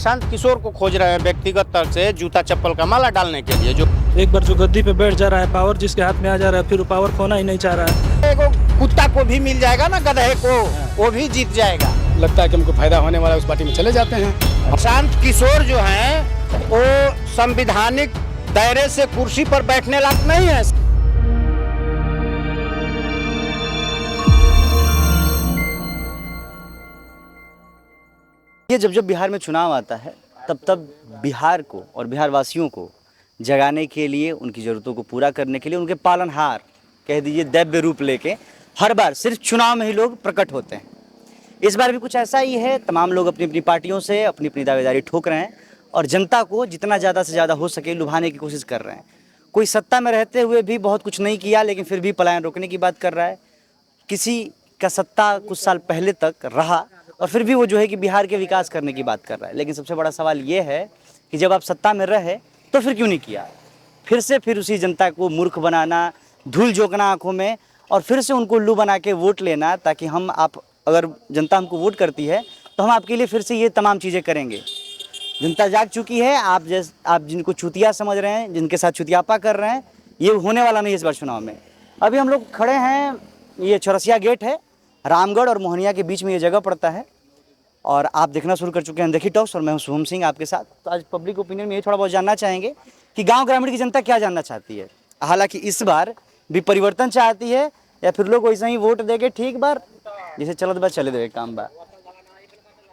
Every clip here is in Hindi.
प्रशांत किशोर को खोज रहे हैं व्यक्तिगत तौर से जूता चप्पल का माला डालने के लिए। जो एक बार जो गद्दी पे बैठ जा रहा है, पावर जिसके हाथ में आ जा रहा है, फिर वो पावर खोना ही नहीं चाह रहा है। एगो कुत्ता को भी मिल जाएगा ना, गधे को, वो भी जीत जाएगा। लगता है कि हमको फायदा होने वाला है, उस पार्टी में चले जाते हैं। प्रशांत किशोर जो हैं वो संवैधानिक दायरे से कुर्सी पर बैठने लायक नहीं है। ये जब बिहार में चुनाव आता है तब बिहार को और बिहार वासियों को जगाने के लिए, उनकी ज़रूरतों को पूरा करने के लिए उनके पालनहार कह दीजिए दैव्य रूप लेके हर बार सिर्फ चुनाव में ही लोग प्रकट होते हैं। इस बार भी कुछ ऐसा ही है। तमाम लोग अपनी अपनी पार्टियों से अपनी अपनी दावेदारी ठोक रहे हैं और जनता को जितना ज़्यादा से ज़्यादा हो सके लुभाने की कोशिश कर रहे हैं। कोई सत्ता में रहते हुए भी बहुत कुछ नहीं किया, लेकिन फिर भी पलायन रोकने की बात कर रहा है। किसी का सत्ता कुछ साल पहले तक रहा और फिर भी वो जो है कि बिहार के विकास करने की बात कर रहा है। लेकिन सबसे बड़ा सवाल ये है कि जब आप सत्ता में रहे तो फिर क्यों नहीं किया? फिर उसी जनता को मूर्ख बनाना, धूल झोंकना आंखों में और फिर से उनको उल्लू बना के वोट लेना, ताकि अगर जनता हमको वोट करती है तो हम आपके लिए फिर से ये तमाम चीज़ें करेंगे। जनता जाग चुकी है। आप जिनको चुतिया समझ रहे हैं, जिनके साथ चुतियापा कर रहे हैं, ये होने वाला नहीं इस बार चुनाव में। अभी हम लोग खड़े हैं, ये चौरसिया गेट है, रामगढ़ और मोहनिया के बीच में ये जगह पड़ता है और आप देखना शुरू कर चुके हैं देखी टॉक्स और मैं हूं शुभम सिंह आपके साथ। तो आज पब्लिक ओपिनियन में ये थोड़ा बहुत जानना चाहेंगे कि गांव ग्रामीण की जनता क्या जानना चाहती है। हालांकि इस बार भी परिवर्तन चाहती है या फिर लोग वैसे ही वोट देके ठीक बार जैसे चलत बा चले देवे काम बा।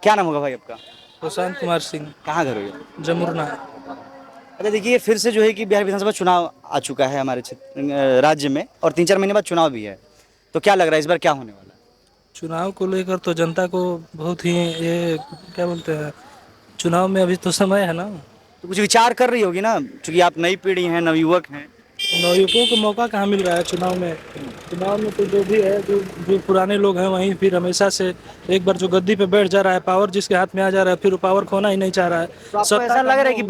क्या नाम होगा भाई आपका? प्रशांत कुमार सिंह। कहाँ घर हो? जमुरना। अच्छा देखिए, फिर से जो है कि बिहार विधानसभा चुनाव आ चुका है हमारे राज्य में और 3-4 महीने बाद चुनाव भी है। तो क्या लग रहा है इस बार क्या होने वाला है? चुनाव को लेकर तो जनता को बहुत ही ये क्या बोलते हैं, चुनाव में अभी तो समय है ना, तो कुछ विचार कर रही होगी ना, क्योंकि आप नई पीढ़ी हैं, नवयुवक हैं। नवयुवकों को मौका कहाँ मिल रहा है चुनाव में? चुनाव में तो जो भी है, जो पुराने लोग हैं वहीं फिर हमेशा से एक बार जो गद्दी पे बैठ जा रहा है, पावर जिसके हाथ में आ जा रहा है, फिर वो पावर खोना ही नहीं चाह रहा है। तो आपको ऐसा लग रहा है कि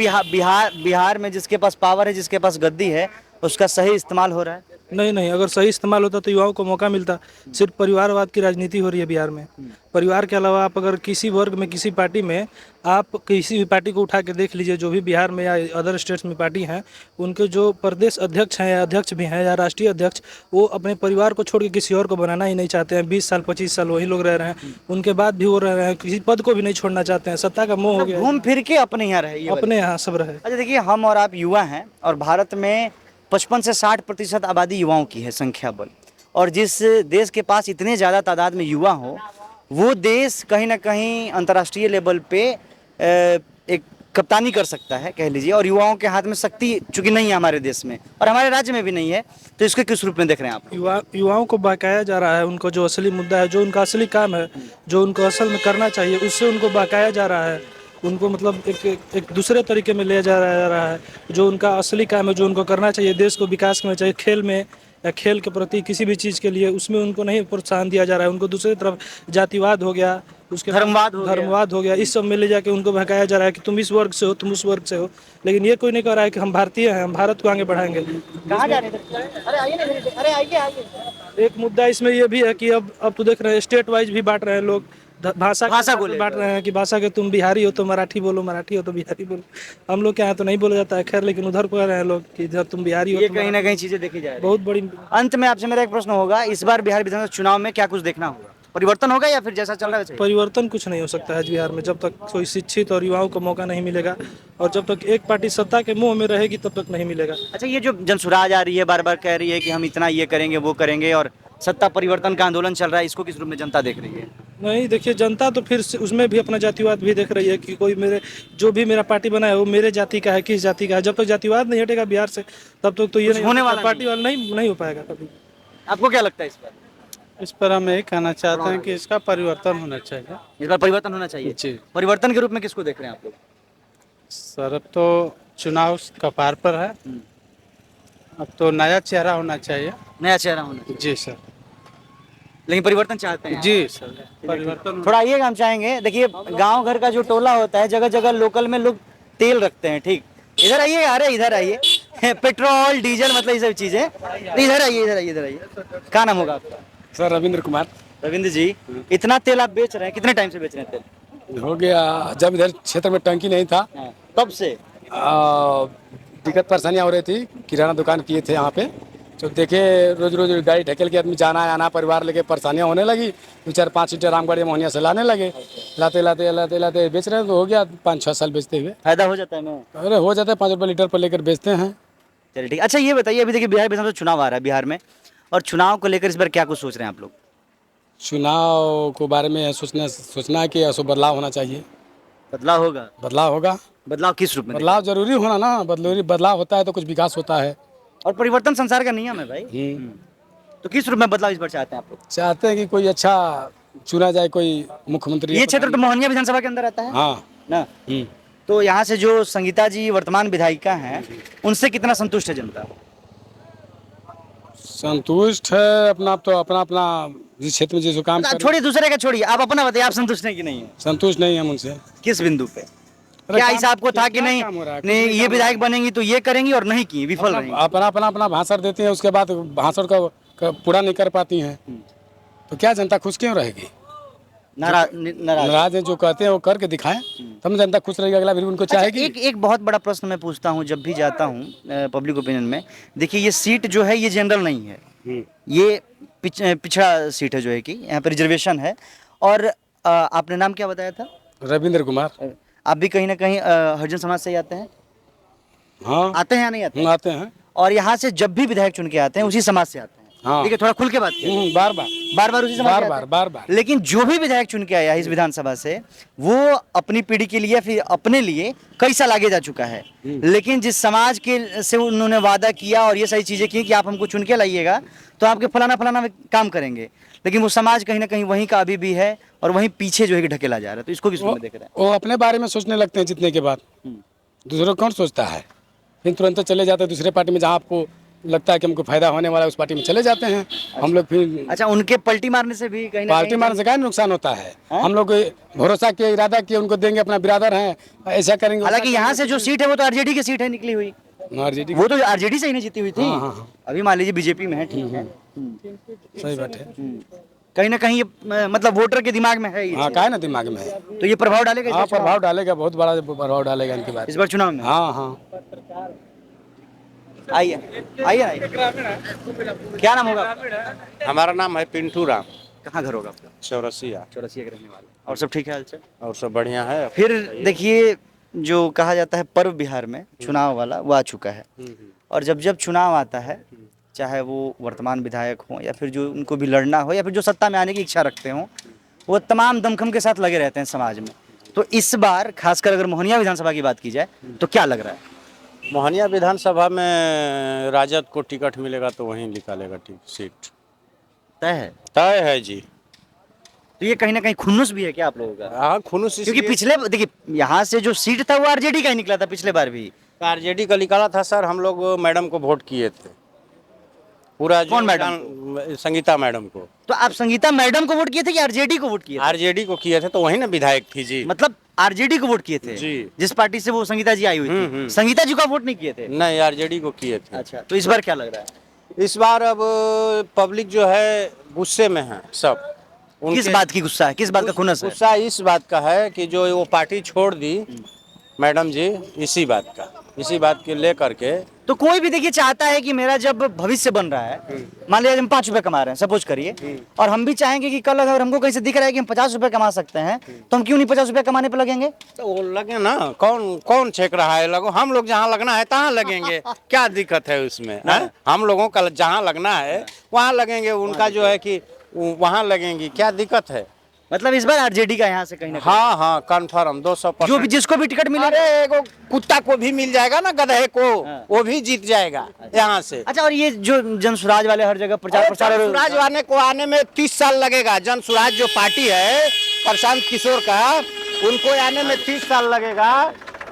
बिहार में जिसके पास पावर है, जिसके पास गद्दी है, उसका सही इस्तेमाल हो रहा है? नहीं, अगर सही इस्तेमाल होता तो युवाओं को मौका मिलता। सिर्फ परिवारवाद की राजनीति हो रही है बिहार में। परिवार के अलावा आप अगर किसी वर्ग में, किसी पार्टी में, आप किसी भी पार्टी को उठा के देख लीजिए, जो भी बिहार में या अदर स्टेट्स में पार्टी हैं, उनके जो प्रदेश अध्यक्ष हैं या अध्यक्ष भी हैं या राष्ट्रीय अध्यक्ष, वो अपने परिवार को छोड़ के किसी और को बनाना ही नहीं चाहते हैं। 20 साल 25 साल वही लोग रह रहे हैं, उनके बाद भी वो रह रहे हैं, किसी पद को भी नहीं छोड़ना चाहते हैं। सत्ता का मोह हो गया, घूम फिर के अपने यहाँ रहे, अपने यहाँ सब रहे। अच्छा देखिए, हम और आप युवा हैं और भारत में 55 से 60% आबादी युवाओं की है संख्या बल, और जिस देश के पास इतने ज़्यादा तादाद में युवा हो, वो देश कहीं ना कहीं अंतर्राष्ट्रीय लेवल पे एक कप्तानी कर सकता है कह लीजिए। और युवाओं के हाथ में शक्ति चूंकि नहीं है हमारे देश में और हमारे राज्य में भी नहीं है, तो इसको किस रूप में देख रहे हैं आप? युवाओं को बहकाया जा रहा है। उनको जो असली मुद्दा है, जो उनका असली काम है, जो उनको असल में करना चाहिए, उससे उनको बहकाया जा रहा है। उनको मतलब एक दूसरे तरीके में ले जा रहा है। जो उनका असली काम है, जो उनको करना चाहिए, देश को विकास करना चाहिए, खेल में या खेल के प्रति किसी भी चीज़ के लिए, उसमें उनको नहीं प्रोत्साहन दिया जा रहा है। उनको दूसरी तरफ जातिवाद हो गया, उसके धर्मवाद हो गया, इस सब में ले जाके उनको बहकाया जा रहा है कि तुम इस वर्ग से हो, तुम उस वर्ग से हो। लेकिन ये कोई नहीं कह रहा है कि हम भारतीय हैं, हम भारत को आगे बढ़ाएंगे। कहाँ जा रहे हैं? अरे आइए। एक मुद्दा इसमें ये भी है कि अब तो देख रहे हैं स्टेट वाइज भी बांट रहे हैं लोग, भाषा बांट रहे हैं कि भाषा के तुम बिहारी हो तो मराठी बोलो, मराठी हो तो बिहारी बोलो। हम लोग के यहाँ तो नहीं बोला जाता है, खैर, लेकिन उधर कह रहे हैं लोग कि इधर तुम बिहारी हो। ये कहीं ना कहीं चीजें देखी जाए, बहुत बड़ी। अंत में आपसे मेरा एक प्रश्न होगा, इस बार बिहार विधानसभा चुनाव में क्या कुछ देखना होगा? परिवर्तन होगा या फिर जैसा चल रहा है? परिवर्तन कुछ नहीं हो सकता है बिहार में जब तक कोई शिक्षित और युवाओं को मौका नहीं मिलेगा, और जब तक एक पार्टी सत्ता के मुंह में रहेगी तब तक नहीं मिलेगा। अच्छा, ये जो जनसुराज आ रही है, बार बार कह रही है कि हम इतना ये करेंगे वो करेंगे, और सत्ता परिवर्तन का आंदोलन चल रहा है, इसको किस रूप में जनता देख रही है? नहीं, देखिए, जनता तो फिर उसमें भी अपना जातिवाद भी देख रही है कि कोई जो भी मेरा पार्टी बना है वो मेरे जाति का है, किस जाति का है। जब तक जातिवाद नहीं हटेगा बिहार से तब तक तो ये नहीं होने वाला, पार्टी वाला नहीं हो पाएगा कभी। आपको क्या लगता है इस पर? इस पर हम यही कहना चाहते हैं कि इसका परिवर्तन होना चाहिए। इस बार परिवर्तन होना चाहिए जी। परिवर्तन के रूप में किसको देख रहे हैं आप लोग? सर, अब तो चुनाव कपार पर है, अब तो नया चेहरा होना चाहिए। नया चेहरा होना चाहिए। जी सर। लेकिन परिवर्तन चाहते हैं? जी सर, परिवर्तन थोड़ा आइएगा, हम चाहेंगे। देखिए, गांव घर का जो टोला होता है, जगह जगह लोकल में लोग तेल रखते हैं, ठीक, इधर आइए, अरे इधर आइए। पेट्रोल डीजल मतलब ये सब चीजें, इधर आइए। क्या नाम होगा आपका? सर, रविंद्र कुमार। रविंद्र जी, इतना तेल आप बेच रहे हैं, कितने टाइम से बेच रहे हैं तेल? हो गया जब इधर क्षेत्र में टंकी नहीं था हाँ, तब से दिक्कत परेशानियाँ हो रही थी। किराना दुकान किए थे यहाँ पे, तो देखे रोज रोज गाड़ी ढकेल के आदमी जाना आना परिवार लेके परेशानियाँ होने लगी। 2-4-5 लीटर रामगढ़ मोहनिया से लाने लगे, लाते लाते लाते लाते बेच रहे हैं। तो हो गया 5-6 साल बेचते हुए। फायदा हो जाता है ना? अरे हो जाता है, 5 रुपये लीटर पर लेकर बेचते हैं। चलिए ठीक। अच्छा ये बताइए, अभी देखिए बिहार विधानसभा चुनाव आ रहा है बिहार में, और चुनाव को लेकर इस बार क्या कुछ सोच रहे हैं आप लोग? चुनाव के बारे में सोचना है कि ऐसा बदलाव होना चाहिए। बदलाव होगा? बदलाव होगा। बदलाव किस रूप में? बदलाव जरूरी होना ना, बदलाव होता है तो कुछ विकास होता है। और परिवर्तन संसार का नियम है भाई। तो किस रूप में बदलाव इस बार चाहते हैं आप लोग? चाहते हैं कि कोई अच्छा चुना जाए, कोई मुख्यमंत्री। ये क्षेत्र तो मोहनिया विधानसभा के अंदर आता है हाँ ना? तो यहाँ से जो संगीता जी वर्तमान विधायिका हैं, उनसे कितना संतुष्ट है जनता? संतुष्ट है। अपना तो अपना जिस क्षेत्र में जिस काम कर छोड़िए, दूसरे का छोड़िए, आप अपना बताइए, आप संतुष्ट हैं कि नहीं है? संतुष्ट नहीं है उनसे। किस बिंदु पे? क्या ऐसा आपको था कि नहीं नहीं ये विधायक बनेंगी तो ये करेंगी और नहीं की, विफल रहेंगी? अपना भाषण देती हैं, उसके बाद भाषण का पूरा नहीं कर पाती हैं, तो क्या जनता खुश क्यों रहेगी? नाराज है। जो कहते हैं वो करके दिखाएं, तब जनता खुश रहेगी, अगला भी उनको चाहेगी। एक बहुत बड़ा प्रश्न मैं पूछता हूँ जब भी जाता हूँ पब्लिक ओपिनियन में। देखिए ये सीट जो है ये जनरल नहीं है, ये पिछड़ा सीट है जो है कि यहाँ पर रिजर्वेशन है। और आपने नाम क्या बताया था? रविंद्र कुमार। आप भी कहीं ना कहीं हरिजन समाज से ही आते हैं? हाँ आते हैं या नहीं आते? आते हैं। और यहाँ से जब भी विधायक चुन के आते हैं उसी समाज से आते हैं? हाँ। देखिए थोड़ा खुल के बात कीजिए। बार बार उसी समाज से आते हैं? बार। लेकिन जो भी विधायक चुन के आया है इस विधानसभा से, वो अपनी पीढ़ी के लिए फिर अपने लिए कई साल आगे जा चुका है। लेकिन जिस समाज के से उन्होंने वादा किया और ये सारी चीजें की कि आप हमको चुन के लाइएगा तो आपके फलाना काम करेंगे, लेकिन वो समाज कहीं ना कहीं वहीं का अभी भी है और वहीं पीछे जो है कि ढकेला जा रहा है। तो इसको किस रूप में देख रहे हैं? वो अपने बारे में सोचने लगते हैं जीतने के बाद, दूसरों कौन सोचता है? फिर तुरंत चले जाते हैं दूसरे पार्टी में, जहाँ आपको लगता है कि हमको फायदा होने वाला है उस पार्टी में चले जाते हैं। हम लोग फिर अच्छा, उनके पलटी मारने से भी कहीं ना पार्टी मारने से क्या नुकसान होता है? हम लोग भरोसा किया, इरादा किया, उनको देंगे, अपना बिरादर हैं, ऐसा करेंगे। हालांकि यहाँ से जो सीट है वो तो आरजेडी की सीट है निकली हुई, आरजेडी वो तो आरजेडी से ही नहीं जीती हुई थी। हाँ। अभी मान लीजिए बीजेपी में है, ठीक है, सही बात है। कहीं ना कहीं ये मतलब वोटर के दिमाग में है ये हाँ, चीज़। क्या है ना दिमाग में है, तो ये प्रभाव डालेगा? हाँ प्रभाव डालेगा, बहुत बड़ा प्रभाव डालेगा इनके बाद इस बार चुनाव में। हाँ। आइए। क्या नाम होगा? हमारा नाम है पिंटू राम। कहाँ घर होगा आपका? चौरसिया। चौरसिया के रहने वाले। और सब ठीक है हालचाल? और सब बढ़िया है। फिर देखिए जो कहा जाता है पर्व बिहार में चुनाव वाला वो आ चुका है, और जब चुनाव आता है, चाहे वो वर्तमान विधायक हो या फिर जो उनको भी लड़ना हो या फिर जो सत्ता में आने की इच्छा रखते हों, वो तमाम दमखम के साथ लगे रहते हैं समाज में। तो इस बार खासकर अगर मोहनिया विधानसभा की बात की जाए तो क्या लग रहा है? मोहनिया विधानसभा में राजद को टिकट मिलेगा तो वहीं निकालेगा सीट। तय है जी। तो ये कहीं ना कहीं खुन्नुस भी है क्या आप लोगों का? हाँ, खुनुस। क्योंकि पिछले देखिए यहाँ से जो सीट था वो आरजेडी का ही निकला था पिछले बार भी। आरजेडी का निकाला था सर, हम लोग मैडम को वोट किए थे पूरा। कौन मैडम? संगीता मैडम को। तो आप संगीता मैडम को वोट किए थे कि आरजेडी को वोट किए थे? आरजेडी को किए थे, तो वही ना विधायक थी जी। मतलब आरजेडी को वोट किए थे जी। जिस पार्टी से वो संगीता जी आई हुई थी। संगीता जी को वोट नहीं किए थे? नहीं, आरजेडी को किए थे। अच्छा, तो इस बार क्या लग रहा है? इस बार अब पब्लिक जो है गुस्से में है सब। किस बात की गुस्सा है, किस बात का खुन्नस है? गुस्सा इस बात का है कि जो वो पार्टी छोड़ दी मैडम जी, इसी बात के लेकर के। तो कोई भी देखिए चाहता है कि मेरा जब भविष्य बन रहा है, मान लीजिए हम 5 रुपए कमा रहे हैं, सपोज करिए, और हम भी चाहेंगे कि कल अगर हमको कहीं से दिख रहा है कि हम 50 रुपए कमा सकते हैं, तो हम क्यों नहीं 50 रुपए कमाने पे लगेंगे? तो वो लगे ना, कौन छेक रहा है? लगो, हम लोग जहाँ लगना है तहाँ लगेंगे। क्या दिक्कत है उसमें? हम लोगों का जहाँ लगना है वहाँ लगेंगे, उनका जो है कि वहाँ लगेंगे, क्या दिक्कत है? मतलब इस बार आरजेडी का यहाँ से कहीं ना कहीं। हाँ, कन्फर्म 200%। जो भी जिसको भी टिकट मिले। अरे एगो कुत्ता को भी मिल जाएगा ना, गधे को, वो भी जीत जाएगा यहाँ से। अच्छा, और ये जो जन स्वराज वाले हर जगह प्रचार स्वराज वाले को आने में 30 साल लगेगा। जन स्वराज जो पार्टी है प्रशांत किशोर का, उनको आने में 30 साल लगेगा।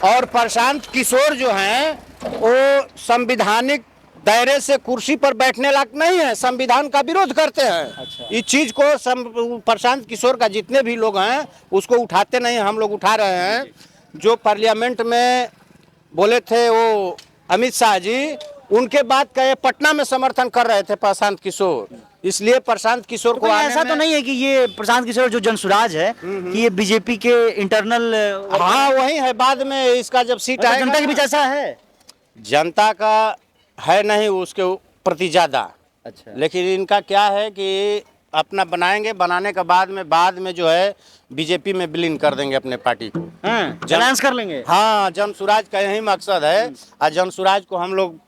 और प्रशांत किशोर जो हैं वो संविधानिक दायरे से कुर्सी पर बैठने लायक नहीं है, संविधान का विरोध करते हैं। अच्छा। इस चीज को प्रशांत किशोर का जितने भी लोग हैं उसको उठाते नहीं, हम लोग उठा रहे हैं। जो पार्लियामेंट में बोले थे वो अमित शाह जी, उनके बात का ये पटना में समर्थन कर रहे थे प्रशांत किशोर, इसलिए प्रशांत किशोर को कोई आने ऐसा तो में- नहीं है कि ये प्रशांत किशोर जो जनसुराज है कि ये बीजेपी के इंटरनल हाँ वही है, बाद में इसका जब सीट आएगा जनता के बीच ना, ऐसा है। जनता का है नहीं उसके प्रति ज्यादा, अच्छा, लेकिन इनका क्या है कि अपना बनाएंगे, बनाने के बाद में जो है बीजेपी में विलीन कर देंगे अपने पार्टी को। बैलेंस कर लेंगे। हाँ, जनसुराज का यही मकसद है, और जनसुराज को हम लोग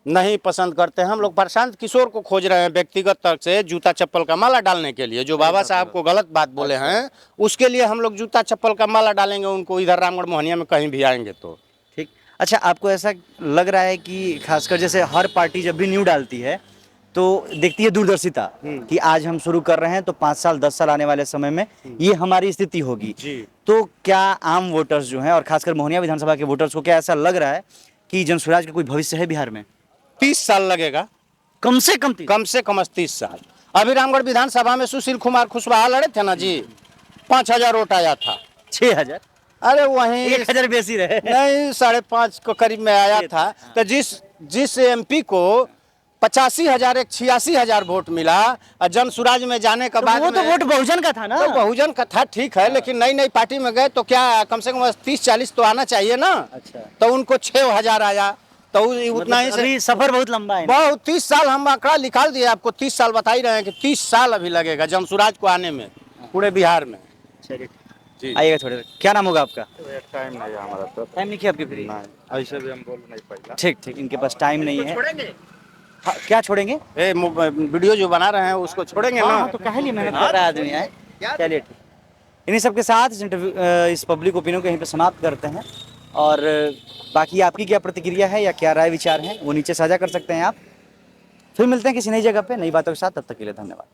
नहीं पसंद करते हैं। हम लोग प्रशांत किशोर को खोज रहे हैं व्यक्तिगत तौर से जूता चप्पल का माला डालने के लिए। जो बाबा साहब को गलत बात बोले हैं उसके लिए हम लोग जूता चप्पल का माला डालेंगे उनको, इधर रामगढ़ मोहनिया में कहीं भी आएंगे तो। ठीक। अच्छा, आपको ऐसा लग रहा है कि खासकर जैसे हर पार्टी जब भी न्यू डालती है तो देखती है दूरदर्शिता कि आज हम शुरू कर रहे हैं तो 5 साल 10 साल आने वाले समय में ये हमारी स्थिति होगी। जी। तो क्या आम वोटर्स जो हैं और खासकर मोहनिया विधानसभा के वोटर्स को क्या ऐसा लग रहा है कि जनसुराज का कोई भविष्य है बिहार में? 30 साल लगेगा, कम से कम 30 साल। अभी रामगढ़ विधानसभा में सुशील कुमार कुशवाहा लड़े थे ना जी, 5000 वोट आया था। 6000, अरे वहीं 1000 बेसी रहे। नहीं, 5.5 के करीब में आया था। तो जिस एमपी को 85,000 एक 86,000 वोट मिला, और जनसुराज में जाने के बाद वो तो में- वोट बहुजन का था ना। तो बहुजन का था, ठीक है, लेकिन नई नई पार्टी में गए तो क्या कम से कम 30-40 तो आना चाहिए ना। अच्छा, तो उनको 6000 आया, तो उतना ही मतलब से अभी सफर बहुत लंबा है। बहुत 30 साल हम आंकड़ा निकाल दिए आपको, 30 साल बता ही रहे हैं कि 30 साल अभी लगेगा जनसुराज को आने में पूरे बिहार में। चलिए, जी। आइएगा थोड़ी देर। क्या नाम होगा आपका? टाइम नहीं है हमारा तो, टाइम नहीं किया आपकी फ्री? ऐसे भी हम बोल नहीं पाएगा। ठीक ठीक, इनके पास टाइम नहीं है। हाँ, क्या छोड़ेंगे? वीडियो जो बना रहे हैं उसको छोड़ेंगे ना। तो कहे लिए मेहनत कर रहा है आदमी है। चलिए ठीक। इन्हीं सबके साथ इस इंटरव्यू इस पब्लिक ओपिनियन को यहीं पे समाप्त करते हैं, और बाकी आपकी क्या प्रतिक्रिया है या क्या राय विचार है वो नीचे साझा कर सकते हैं आप। फिर मिलते हैं किसी नई जगह पे नई बातों के साथ, तब तक के लिए धन्यवाद।